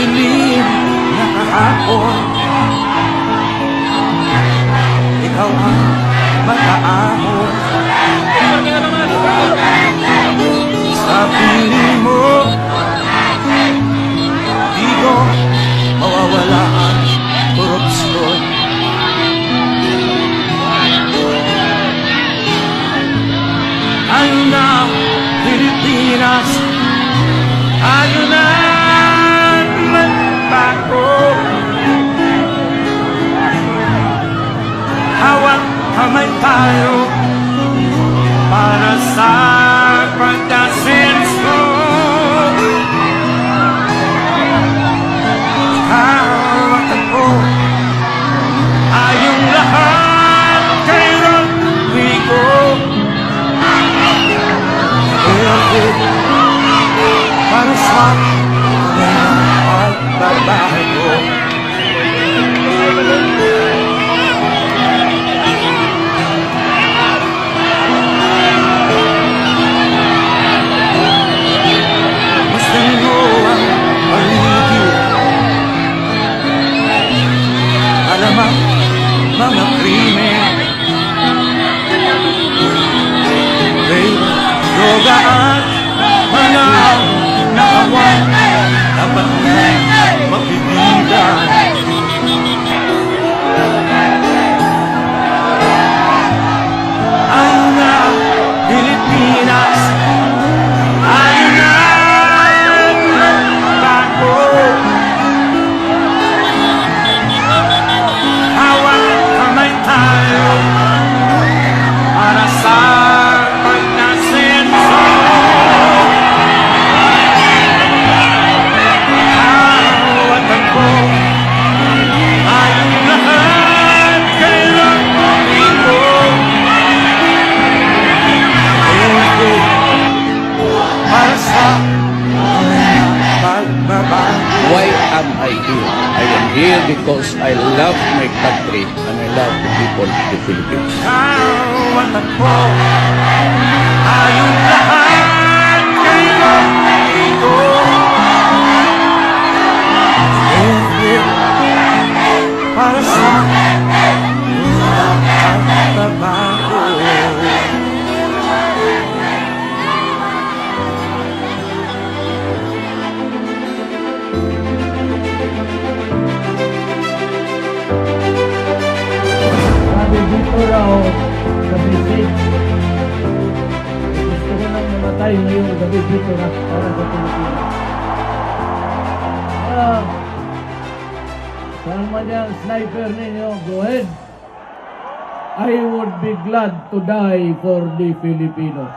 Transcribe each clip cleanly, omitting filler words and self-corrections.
dilim na kahapon, ikaw ang mataahon. Sa piling mo, di ko mawawala ang korupsyon. Tayo na, Pilipinas, tayo na magbago. Hawak kamay tayo para sa pagkasenso. Ikaw at ako, tayong lahat kay Rodrigo. Para sa pagbabago. Masdan mo ang paligid, alamang mga krimen, droga at mga nakawan, dapat na mapigilan. Ayaw na Pilipinas, ayaw na magbago. Hawak kamay tayo para sa pagkasenso. Why am I here? I am here because I love my country and I love the people of the Philippines. Para sa pagbabago. Dito raw sa bisig. Gusto ko nang mamatay ngayong gabi dito na para sa Pilipinas. Saan man yung sniper ninyo, go ahead. I would be glad to die for the Filipinos.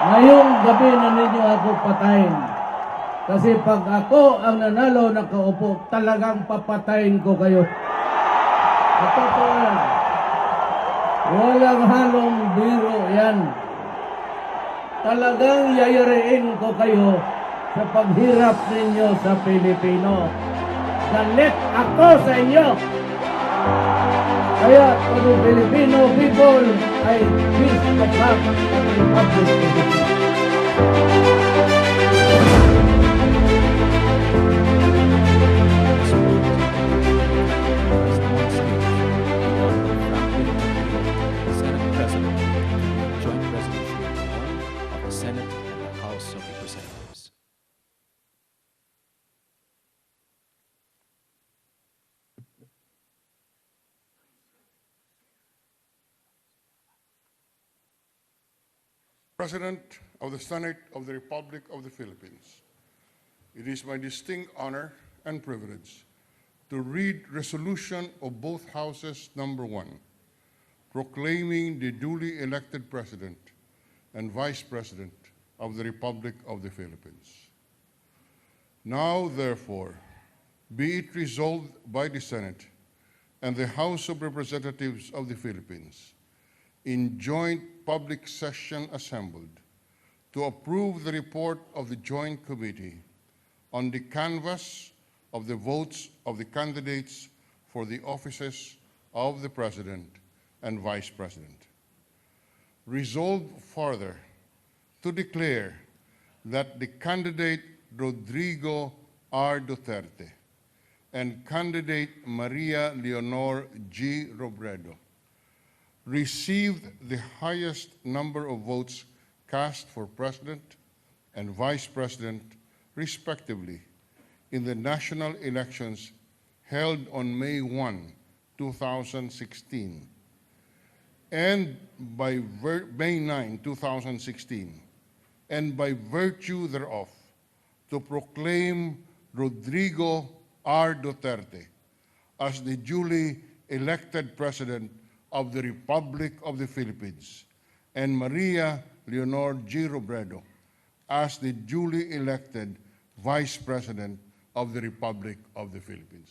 Ngayong gabi na ninyo ako patayin. Kasi pag ako ang nanalo nakaupo, talagang papatayin ko kayo. Ito po yan. Walang halong biro yan. Talagang yayariin ko kayo sa paghirap ninyo sa Pilipino. Galit ako sa inyo. Kaya to the Filipino people, I wish the back of the Republic of the President of the Senate of the Republic of the Philippines, it is my distinct honor and privilege to read resolution of both houses number 1, proclaiming the duly elected President and Vice President of the Republic of the Philippines. Now, therefore, be it resolved by the Senate and the House of Representatives of the Philippines in joint public session assembled to approve the report of the Joint Committee on the canvass of the votes of the candidates for the offices of the President and Vice President. Resolved further to declare that the candidate Rodrigo R. Duterte and candidate Maria Leonor G. Robredo received the highest number of votes cast for president and vice president, respectively, in the national elections held on May 1, 2016, and by May 9, 2016, and by virtue thereof, to proclaim Rodrigo R. Duterte as the duly elected President of the Republic of the Philippines and Maria Leonor G. Robredo as the duly elected Vice President of the Republic of the Philippines.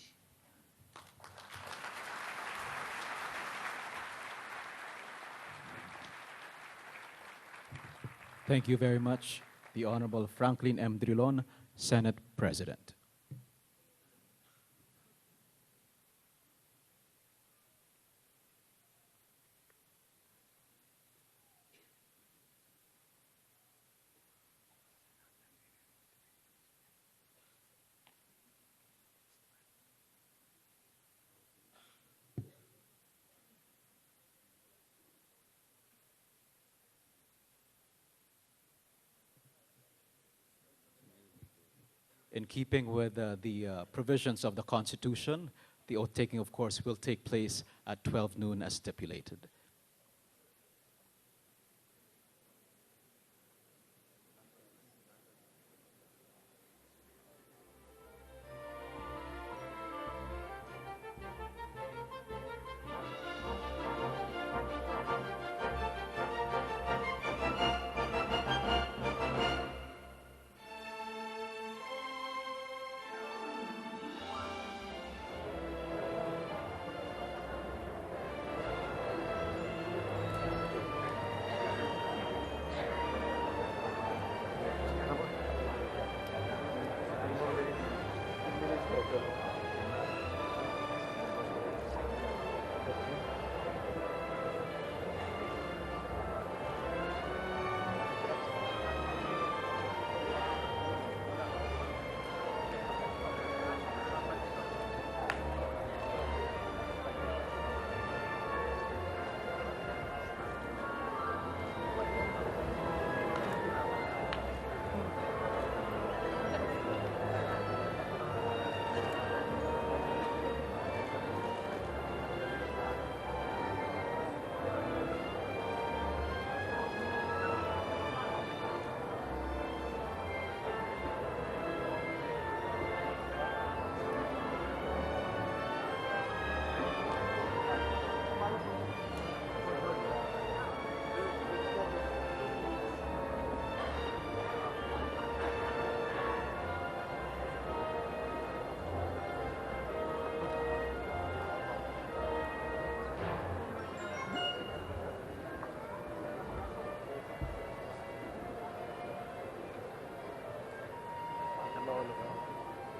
Thank you very much, the Honorable Franklin M. Drilon, Senate President. In keeping with the provisions of the Constitution, the oath taking, of course, will take place at 12 noon as stipulated.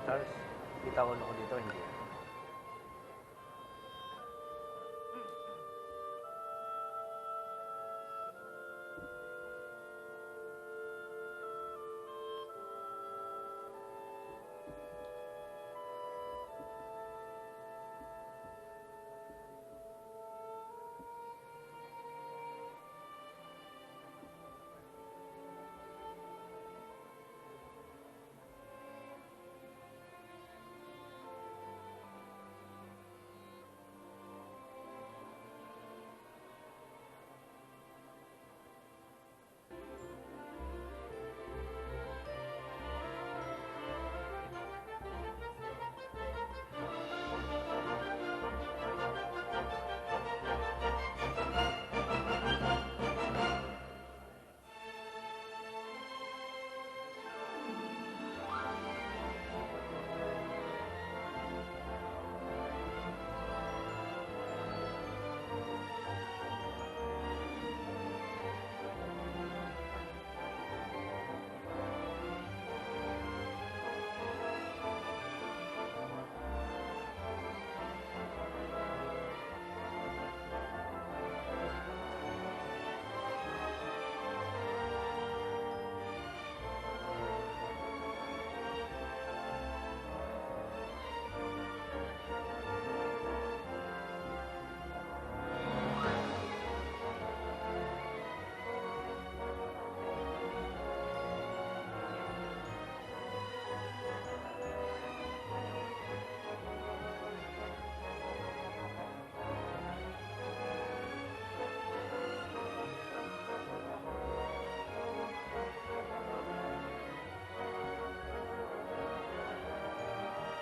Charles, bitawan ako dito, hindi.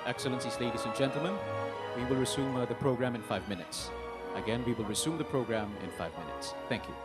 Excellencies, ladies and gentlemen, we will resume the program in 5 minutes. Again, we will resume the program in 5 minutes. Thank you.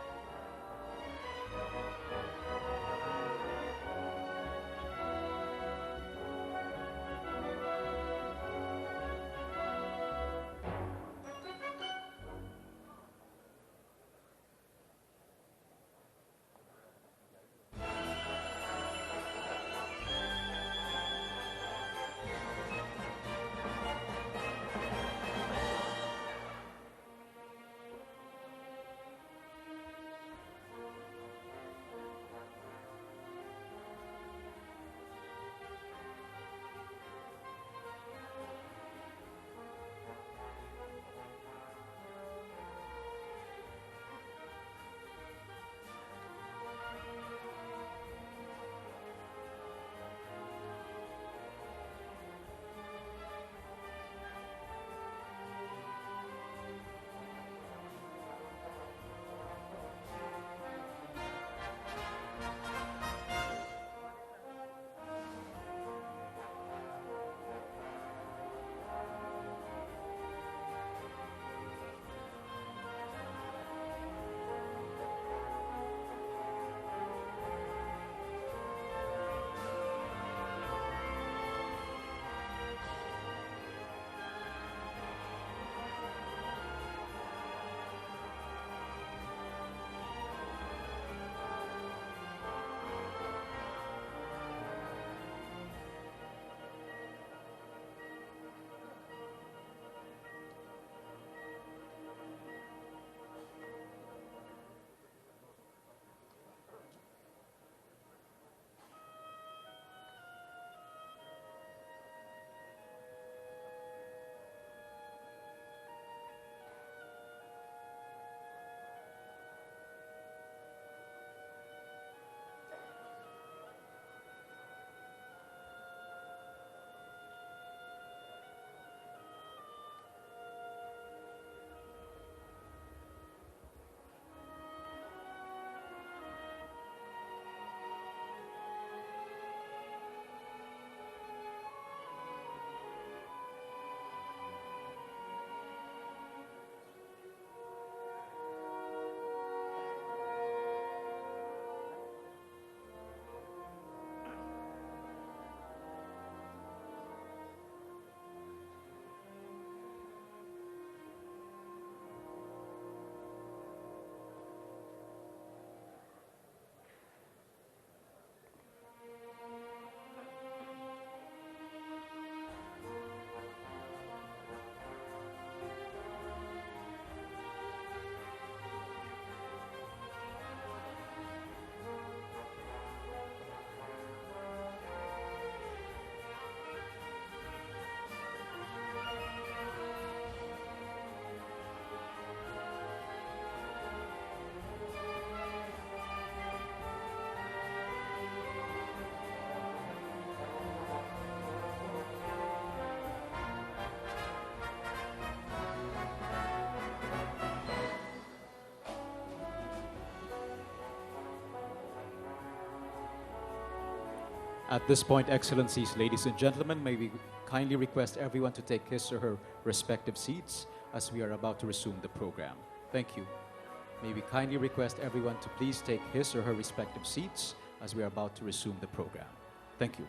At this point, Excellencies, ladies and gentlemen, may we kindly request everyone to take his or her respective seats as we are about to resume the program. Thank you. May we kindly request everyone to please take his or her respective seats as we are about to resume the program. Thank you.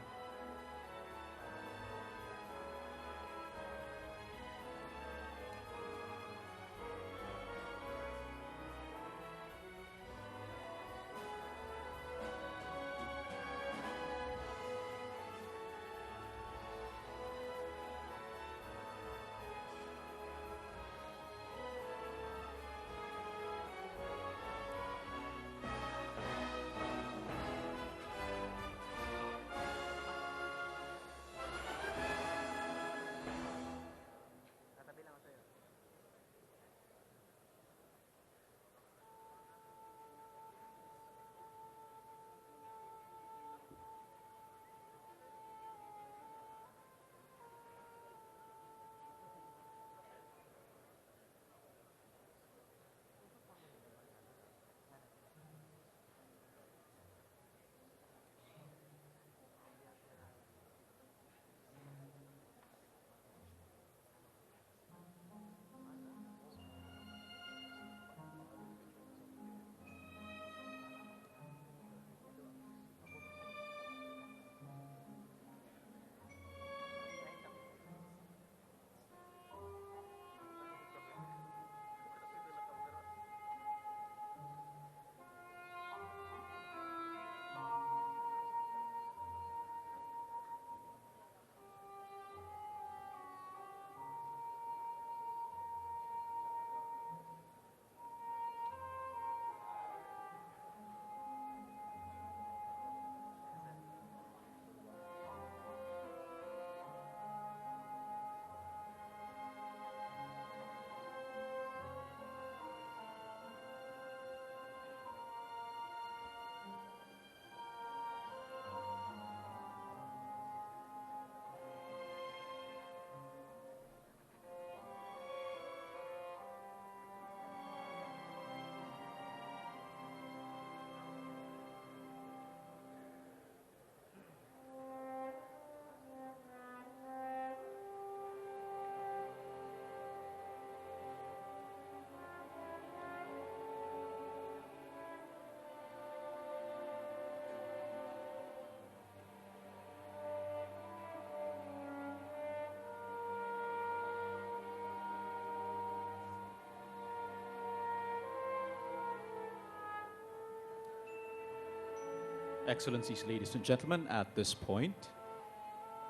Excellencies, ladies and gentlemen, at this point,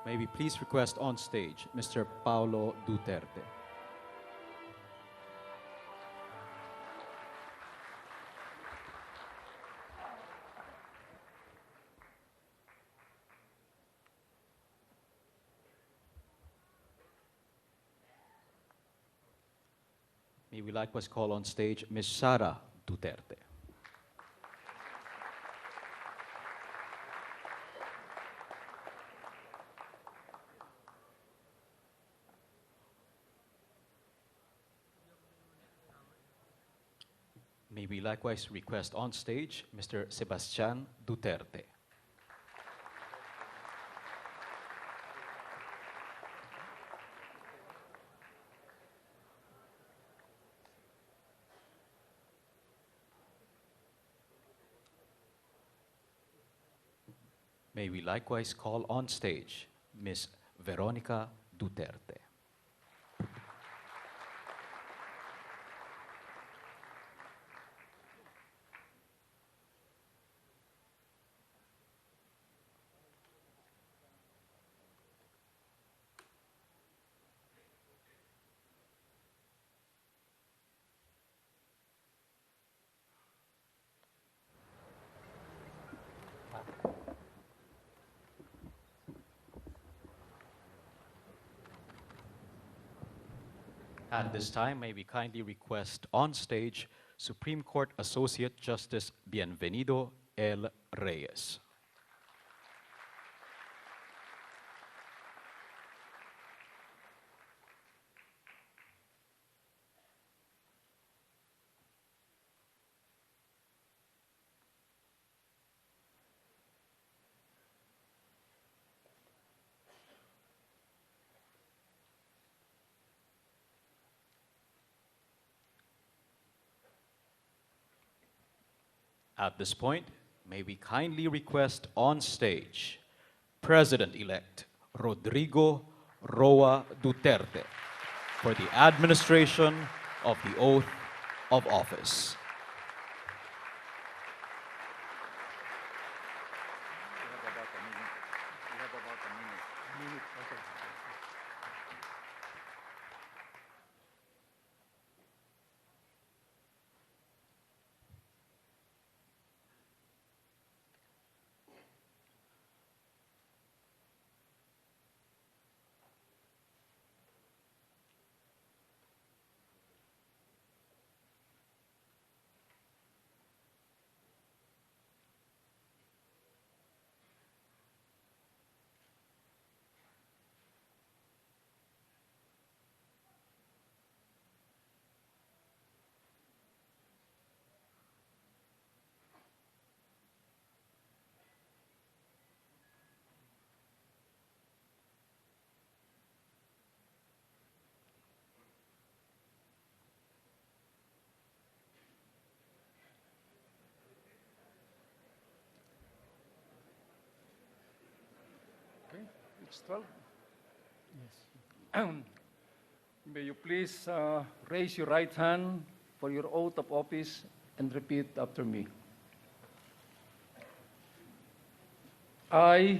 may we please request on stage Mr. Paulo Duterte. May we likewise call on stage Ms. Sara Duterte. May we likewise request on stage Mr. Sebastian Duterte. May we likewise call on stage Ms. Veronica Duterte. At this time, may we kindly request on stage Supreme Court Associate Justice Bienvenido L. Reyes. At this point, may we kindly request on stage President-elect Rodrigo Roa Duterte for the administration of the oath of office. It's 12? Yes. May you please raise your right hand for your oath of office and repeat after me. I,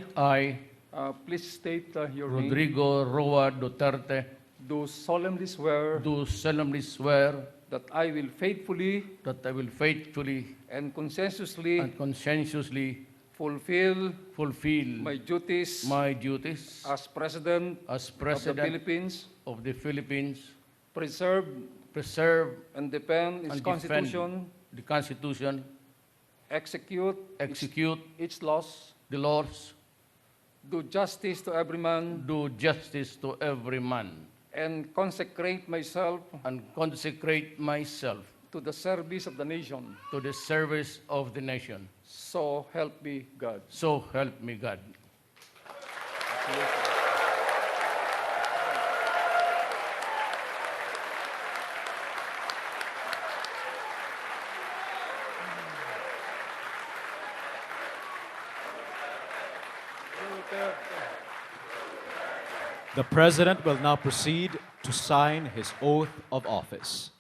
please state your name, Rodrigo Roa Duterte, do solemnly swear do solemnly swear that I will faithfully that I will faithfully and conscientiously and conscientiously fulfill fulfill my duties my duties as President as of the President Philippines, of the Philippines, preserve preserve and defend its and Constitution, defend the Constitution, execute execute its laws, the laws, do justice to every man, do justice to every man, and consecrate myself and consecrate myself to the service of the nation. to the service of the nation. So help me God. So help me God. The President will now proceed to sign his oath of office.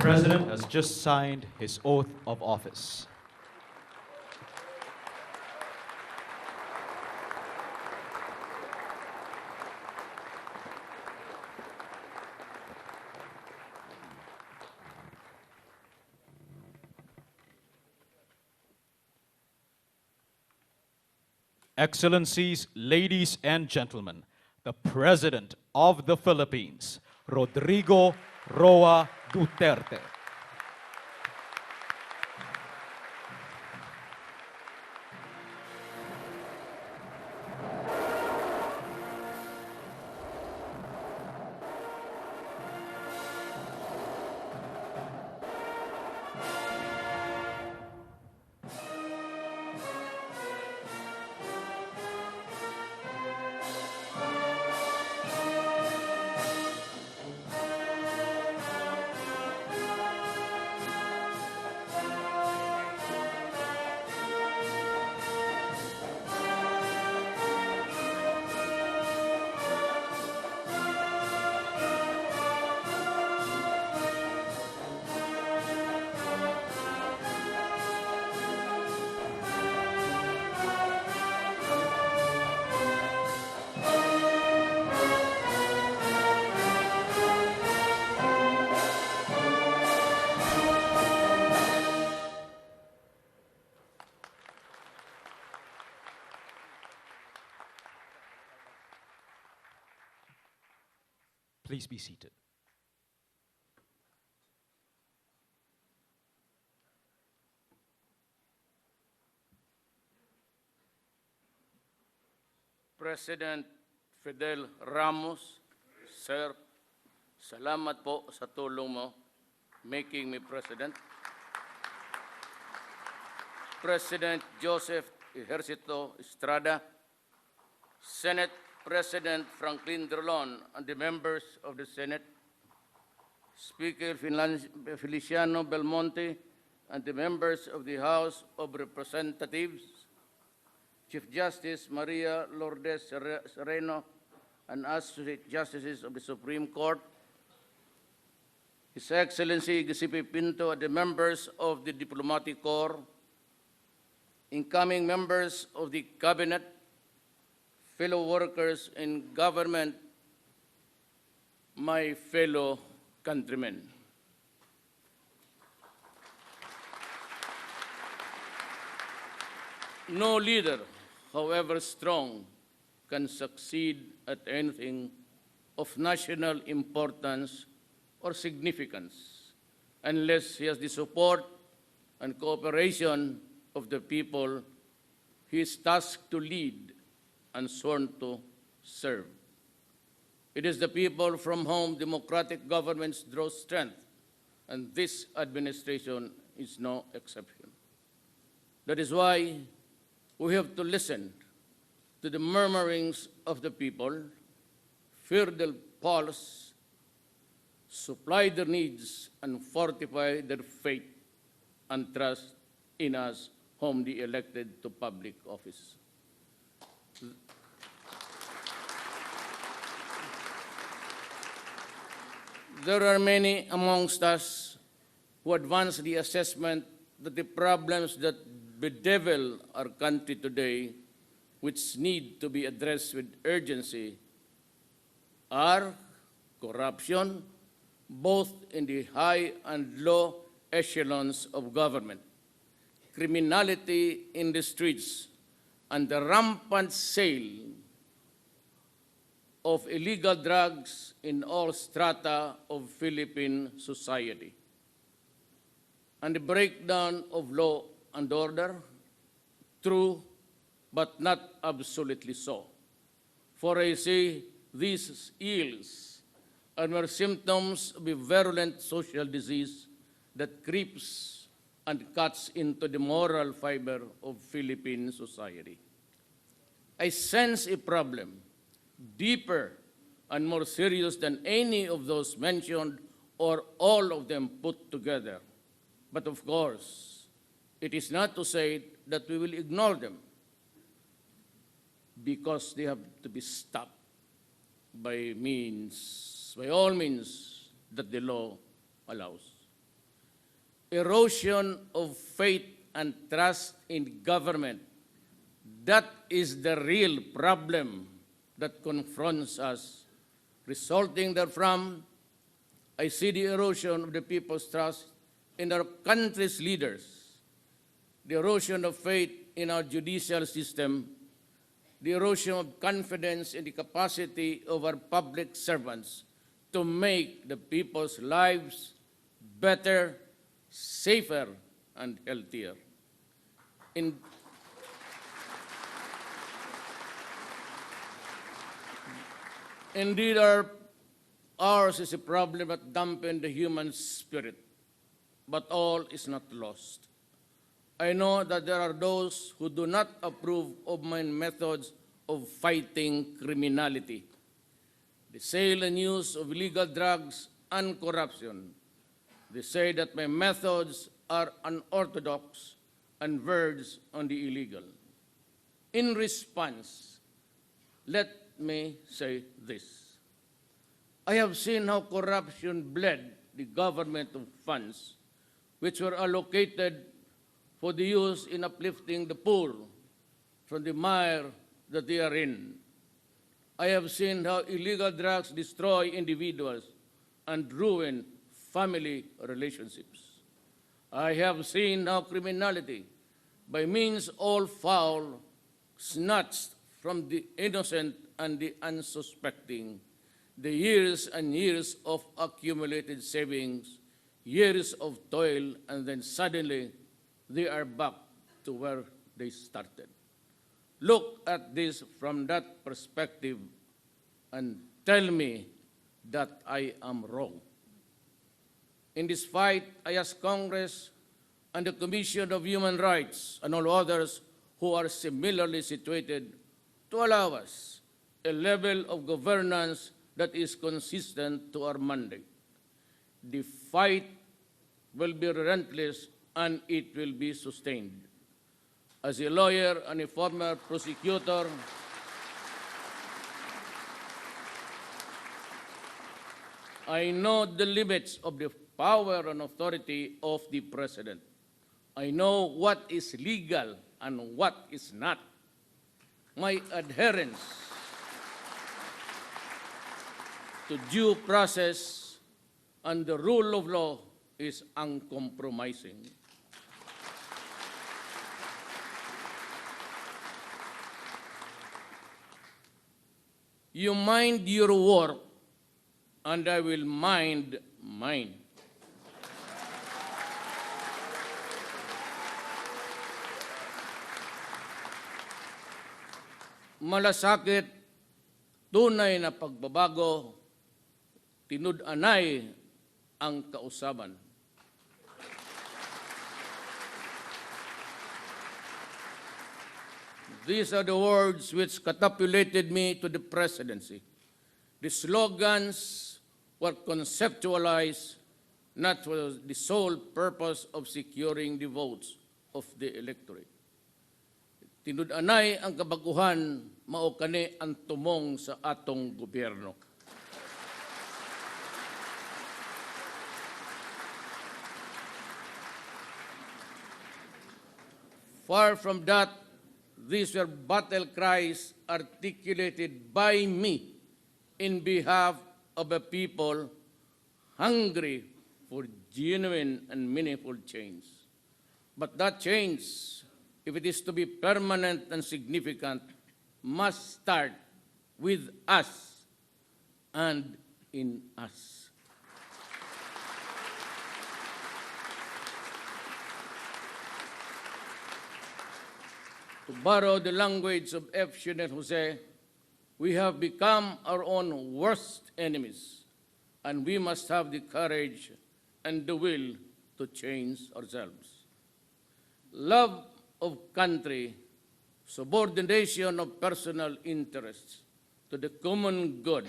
President has just signed his oath of office. Excellencies, ladies and gentlemen, the President of the Philippines, Rodrigo Roa Duterte. Please be seated. President Fidel Ramos, Sir, salamat po sa tulong mo making me President. President Joseph Ejercito Estrada, Senate President Franklin Drilon and the members of the Senate, Speaker Feliciano Belmonte and the members of the House of Representatives, Chief Justice Maria Lourdes Sereno and Associate Justices of the Supreme Court, His Excellency Giuseppe Pinto and the members of the Diplomatic Corps, incoming members of the Cabinet, fellow workers in government, my fellow countrymen. No leader, however strong, can succeed at anything of national importance or significance unless he has the support and cooperation of the people he is tasked to lead and sworn to serve. It is the people from whom democratic governments draw strength, and this administration is no exception. That is why we have to listen to the murmurings of the people, fear their pulse, supply their needs, and fortify their faith and trust in us whom they elected to public office. There are many amongst us who advance the assessment that the problems that bedevil our country today, which need to be addressed with urgency, are corruption, both in the high and low echelons of government, criminality in the streets, and the rampant sale of illegal drugs in all strata of Philippine society, and the breakdown of law and order, true but not absolutely so. For I say these ills are mere symptoms of a virulent social disease that creeps and cuts into the moral fiber of Philippine society. I sense a problem deeper and more serious than any of those mentioned or all of them put together. But of course, it is not to say that we will ignore them, because they have to be stopped by all means that the law allows. erosion of faith and trust in government. That is the real problem that confronts us. Resulting therefrom, I see the erosion of the people's trust in our country's leaders, the erosion of faith in our judicial system, the erosion of confidence in the capacity of our public servants to make the people's lives better, safer, and healthier. Indeed, ours is a problem that dampens the human spirit, but all is not lost. I know that there are those who do not approve of my methods of fighting criminality, the sale and use of illegal drugs and corruption. They say that my methods are unorthodox and verge on the illegal. In response, let me say this. I have seen how corruption bled the government of funds which were allocated for the use in uplifting the poor from the mire that they are in. I have seen how illegal drugs destroy individuals and ruin family relationships. I have seen how criminality, by means all foul, snatched from the innocent and the unsuspecting, the years and years of accumulated savings, years of toil, and then suddenly they are back to where they started. Look at this from that perspective and tell me that I am wrong. In this fight, I ask Congress and the Commission of Human Rights and all others who are similarly situated to allow us a level of governance that is consistent to our mandate. The fight will be relentless and it will be sustained. As a lawyer and a former prosecutor, I know the limits of the power and authority of the President. I know what is legal and what is not. My adherence to due process and the rule of law is uncompromising. You mind your work, and I will mind mine. Malasakit, tunay na pagbabago, tinud-anay ang kausaban. These are the words which catapulted me to the presidency. The slogans were conceptualized not for the sole purpose of securing the votes of the electorate. Tinud-anay ang kabaguhan, mao kani ang tumong sa atong gobyerno. Far from that, these were battle cries articulated by me in behalf of a people hungry for genuine and meaningful change. But that change, if it is to be permanent and significant, must start with us and in us. To borrow the language of F. Shinel Jose, we have become our own worst enemies, and we must have the courage and the will to change ourselves. Love of country, subordination of personal interests to the common good,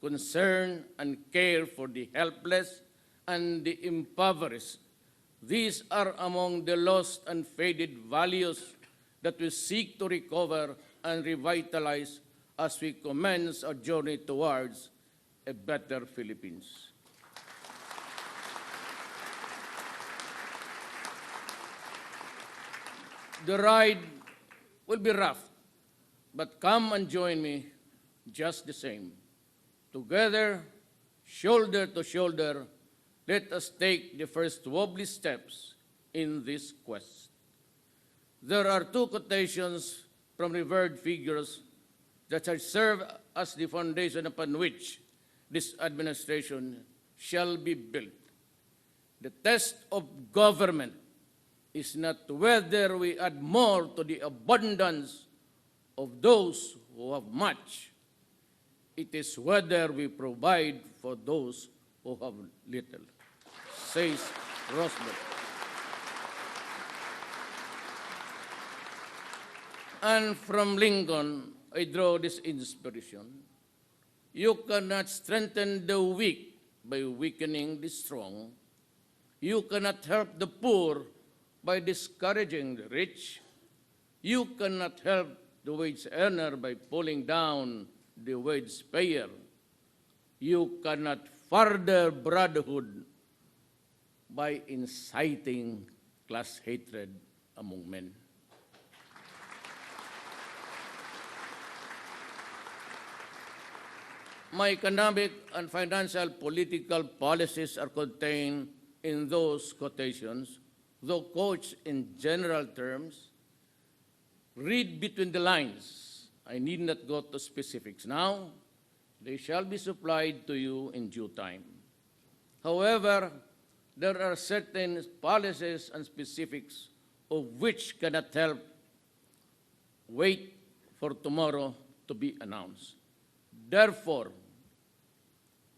concern and care for the helpless and the impoverished. These are among the lost and faded values that we seek to recover and revitalize as we commence our journey towards a better Philippines. The ride will be rough, but come and join me just the same. Together, shoulder to shoulder, let us take the first wobbly steps in this quest. There are two quotations from revered figures that shall serve as the foundation upon which this administration shall be built. The test of government is not whether we add more to the abundance of those who have much. It is whether we provide for those who have little, says Roosevelt. And from Lincoln, I draw this inspiration. You cannot strengthen the weak by weakening the strong. You cannot help the poor by discouraging the rich. You cannot help the wage earner by pulling down the wage payer. You cannot further brotherhood by inciting class hatred among men. My economic and financial political policies are contained in those quotations, though couched in general terms. Read between the lines. I need not go to specifics now. They shall be supplied to you in due time. However, there are certain policies and specifics of which cannot help wait for tomorrow to be announced. Therefore,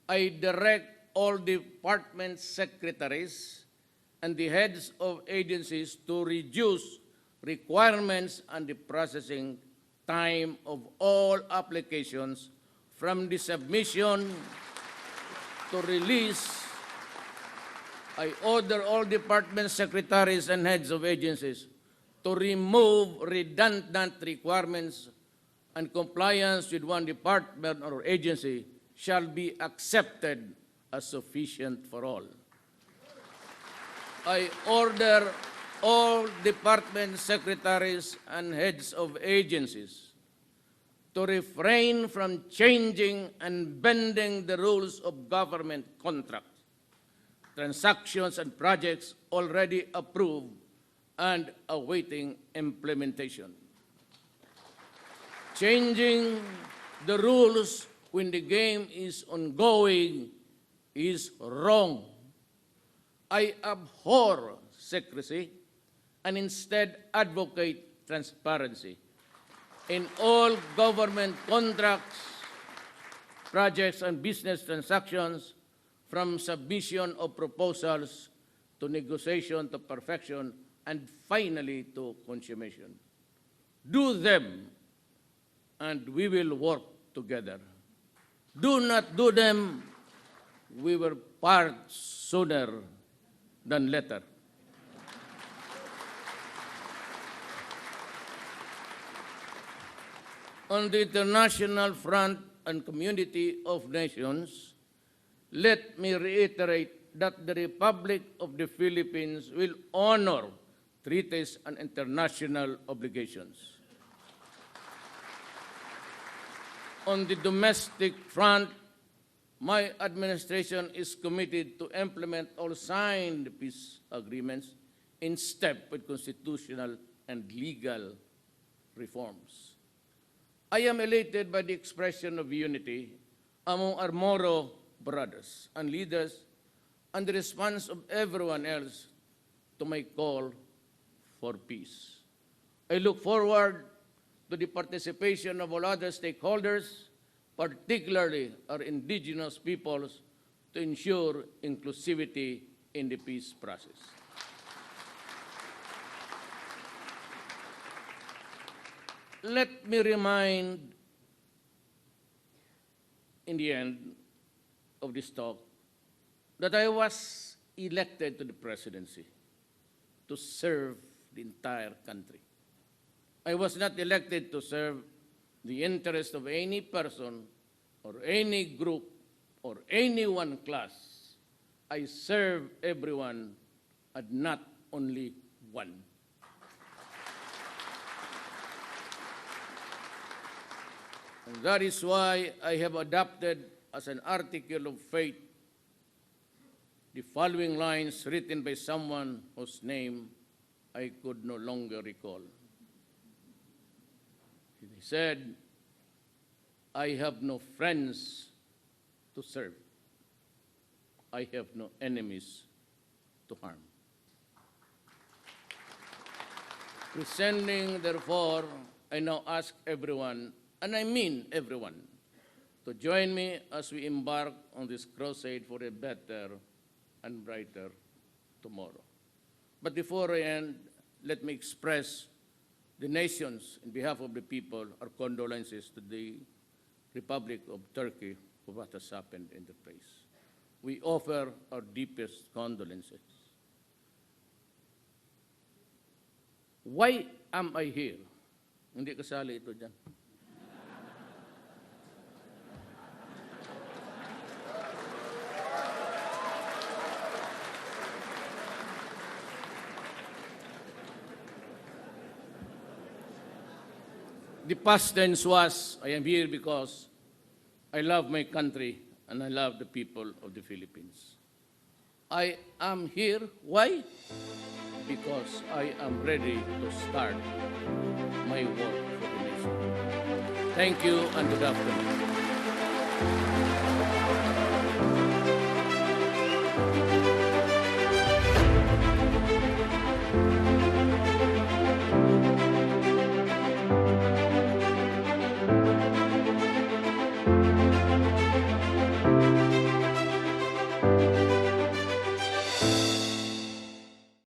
I direct all department secretaries and the heads of agencies to reduce requirements and the processing time of all applications from the submission to release. I order all department secretaries and heads of agencies to remove redundant requirements, and compliance with one department or agency shall be accepted as sufficient for all. I order all department secretaries and heads of agencies to refrain from changing and bending the rules of government contracts, transactions, and projects already approved and awaiting implementation. Changing the rules when the game is ongoing is wrong. I abhor secrecy and instead advocate transparency in all government contracts, projects, and business transactions, from submission of proposals to negotiation to perfection and finally to consummation. Do them, and we will work together. Do not do them, we will part sooner than later. On the international front and community of nations, let me reiterate that the Republic of the Philippines will honor treaties and international obligations. On the domestic front, my administration is committed to implement all signed peace agreements in step with constitutional and legal reforms. I am elated by the expression of unity among our Moro brothers and leaders and the response of everyone else to my call for peace. I look forward to the participation of all other stakeholders, particularly our indigenous peoples, to ensure inclusivity in the peace process. Let me remind, in the end of this talk, that I was elected to the presidency to serve the entire country. I was not elected to serve the interest of any person or any group or any one class. I serve everyone and not only one. And that is why I have adopted as an article of faith the following lines written by someone whose name I could no longer recall. He said, I have no friends to serve. I have no enemies to harm. Presenting, therefore, I now ask everyone, and I mean everyone, to join me as we embark on this crusade for a better and brighter tomorrow. But before I end, let me express the nation's, in behalf of the people, our condolences to the Republic of Turkey for what has happened in the place. We offer our deepest condolences. Why am I here? Hindi kasali ito dyan. The past tense was, I am here because I love my country and I love the people of the Philippines. I am here, why? Because I am ready to start my work for the nation. Thank you and good afternoon.